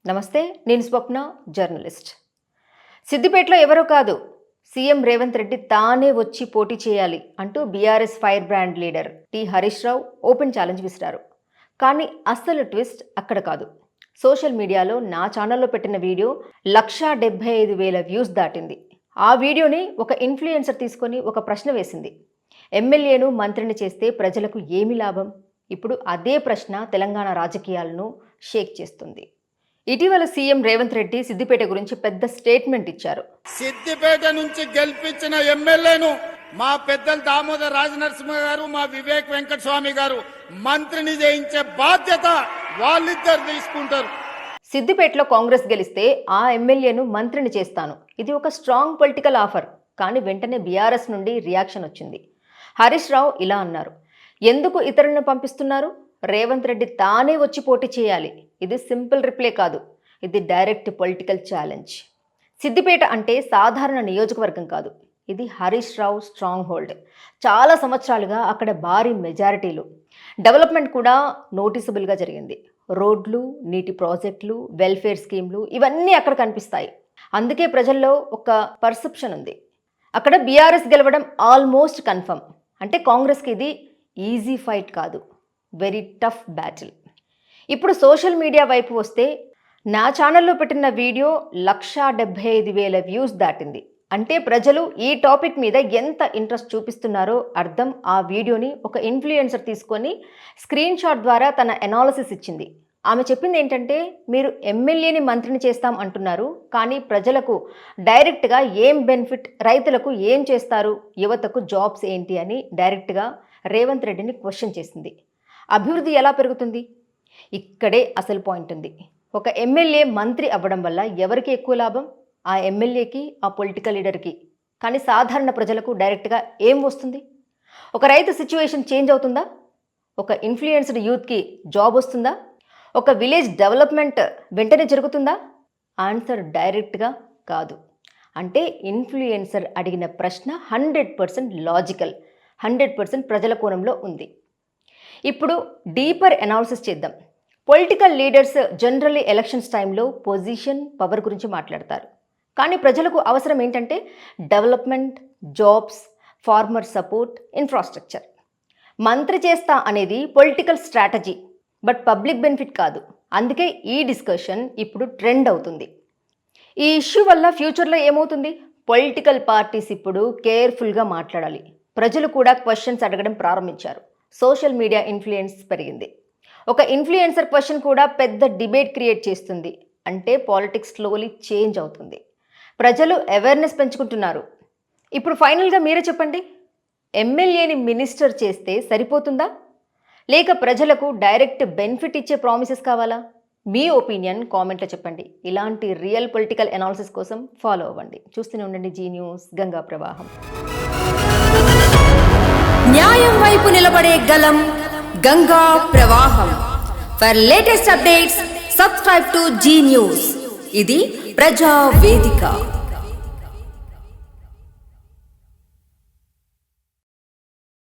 నమస్తే, నేను స్వప్న, జర్నలిస్ట్. సిద్దిపేటలో ఎవరో కాదు, సీఎం రేవంత్ రెడ్డి తానే వచ్చి పోటీ చేయాలి అంటూ BRS fire brand leader T Harish Rao open challenge విసిరారు. కానీ అస్సలు ట్విస్ట్ అక్కడ కాదు. సోషల్ మీడియాలో నా ఛానల్లో పెట్టిన వీడియో 1,75,000 వ్యూస్ దాటింది. ఆ వీడియోని ఒక ఇన్ఫ్లుయెన్సర్ తీసుకొని ఒక ప్రశ్న వేసింది. ఎమ్మెల్యేను మంత్రిని చేస్తే ప్రజలకు ఏమి లాభం? ఇప్పుడు అదే ప్రశ్న తెలంగాణ రాజకీయాలను షేక్ చేస్తుంది. ఇటీవల సీఎం రేవంత్ రెడ్డి సిద్దిపేట గురించి పెద్ద స్టేట్మెంట్ ఇచ్చారు. సిద్దిపేట నుంచి గెలిపించిన ఎమ్మెల్యేను మా పెద్దలు దామోదర్ రాజనరసింహ గారు, మా వివేక్ వెంకటస్వామి గారు మంత్రిని చేయించే బాధ్యత వాళ్ళిద్దరు తీసుకుంటారు. సిద్దిపేటలో కాంగ్రెస్ గెలిస్తే ఆ ఎమ్మెల్యేను మంత్రిని చేస్తాను, ఇది ఒక స్ట్రాంగ్ పొలిటికల్ ఆఫర్. కానీ వెంటనే బీఆర్ఎస్ నుండి రియాక్షన్ వచ్చింది. హరీష్ రావు ఇలా అన్నారు: ఎందుకు ఇతరులను పంపిస్తున్నారు? రేవంత్ రెడ్డి తానే వచ్చి పోటీ చేయాలి. ఇది సింపుల్ రిప్లై కాదు, ఇది డైరెక్ట్ పొలిటికల్ ఛాలెంజ్. సిద్దిపేట అంటే సాధారణ నియోజకవర్గం కాదు, ఇది హరీష్ రావు స్ట్రాంగ్ హోల్డ్. చాలా సంవత్సరాలుగా అక్కడ భారీ మెజారిటీలు, డెవలప్మెంట్ కూడా నోటీసబుల్గా జరిగింది. రోడ్లు, నీటి ప్రాజెక్టులు, వెల్ఫేర్ స్కీమ్లు ఇవన్నీ అక్కడ కనిపిస్తాయి. అందుకే ప్రజల్లో ఒక పర్సెప్షన్ ఉంది, అక్కడ బీఆర్ఎస్ గెలవడం ఆల్మోస్ట్ కన్ఫర్మ్. అంటే కాంగ్రెస్కి ఇది ఈజీ ఫైట్ కాదు, వెరీ టఫ్ బ్యాటిల్. ఇప్పుడు సోషల్ మీడియా వైపు వస్తే నా ఛానల్లో పెట్టిన వీడియో 1,75,000 వ్యూస్ దాటింది. అంటే ప్రజలు ఈ టాపిక్ మీద ఎంత ఇంట్రెస్ట్ చూపిస్తున్నారో అర్థం. ఆ వీడియోని ఒక ఇన్ఫ్లుయెన్సర్ తీసుకొని స్క్రీన్ షాట్ ద్వారా తన ఎనాలిసిస్ ఇచ్చింది. ఆమె చెప్పింది ఏంటంటే, మీరు ఎమ్మెల్యేని మంత్రిని చేస్తాం అంటున్నారు, కానీ ప్రజలకు డైరెక్ట్గా ఏం బెనిఫిట్, రైతులకు ఏం చేస్తారు, యువతకు జాబ్స్ ఏంటి అని డైరెక్ట్గా రేవంత్ రెడ్డిని క్వశ్చన్ చేసింది. అభివృద్ధి ఎలా పెరుగుతుంది? ఇక్కడే అసలు పాయింట్ ఉంది. ఒక ఎమ్మెల్యే మంత్రి అవ్వడం వల్ల ఎవరికి ఎక్కువ లాభం? ఆ ఎమ్మెల్యేకి, ఆ పొలిటికల్ లీడర్కి. కానీ సాధారణ ప్రజలకు డైరెక్ట్గా ఏం వస్తుంది? ఒక రైతు సిచ్యువేషన్ చేంజ్ అవుతుందా? ఒక ఇన్ఫ్లుయెన్స్డ్ యూత్కి జాబ్ వస్తుందా? ఒక విలేజ్ డెవలప్మెంట్ వెంటనే జరుగుతుందా? ఆన్సర్ డైరెక్ట్గా కాదు. అంటే ఇన్ఫ్లుయెన్సర్ అడిగిన ప్రశ్న 100% లాజికల్, 100% ప్రజల కోణంలో ఉంది. ఇప్పుడు డీపర్ అనాలిసిస్ చేద్దాం. పొలిటికల్ లీడర్స్ జనరల్లీ ఎలక్షన్స్ టైంలో పొజిషన్, పవర్ గురించి మాట్లాడతారు. కానీ ప్రజలకు అవసరం ఏంటంటే development, jobs, farmer support, infrastructure. మంత్రి చేస్తా అనేది political strategy, but public benefit కాదు. అందుకే ఈ డిస్కషన్ ఇప్పుడు ట్రెండ్ అవుతుంది. ఈ ఇష్యూ వల్ల ఫ్యూచర్లో ఏమవుతుంది? పొలిటికల్ పార్టీస్ ఇప్పుడు కేర్ఫుల్గా మాట్లాడాలి. ప్రజలు కూడా క్వశ్చన్స్ అడగడం ప్రారంభించారు. సోషల్ మీడియా ఇన్ఫ్లుయెన్స్ పెరిగింది. ఒక ఇన్ఫ్లుయెన్సర్ క్వశ్చన్ కూడా పెద్ద డిబేట్ క్రియేట్ చేస్తుంది. అంటే పాలిటిక్స్ స్లోలీ చేంజ్ అవుతుంది. ప్రజలు అవేర్నెస్ పెంచుకుంటున్నారు. ఇప్పుడు ఫైనల్గా మీరే చెప్పండి, ఎమ్మెల్యేని మినిస్టర్ చేస్తే సరిపోతుందా, లేక ప్రజలకు డైరెక్ట్ బెనిఫిట్ ఇచ్చే ప్రామిసెస్ కావాలా? మీ ఒపీనియన్ కామెంట్లో చెప్పండి. ఇలాంటి రియల్ పొలిటికల్ అనాలిసిస్ కోసం ఫాలో అవ్వండి. చూస్తూనే ఉండండి జీ న్యూస్, గంగా ప్రవాహం. న్యాయం వైపు నిలబడే గలం, గంగా ప్రవాహం. For latest updates subscribe to Zee News. ఇది ప్రజా వేదిక.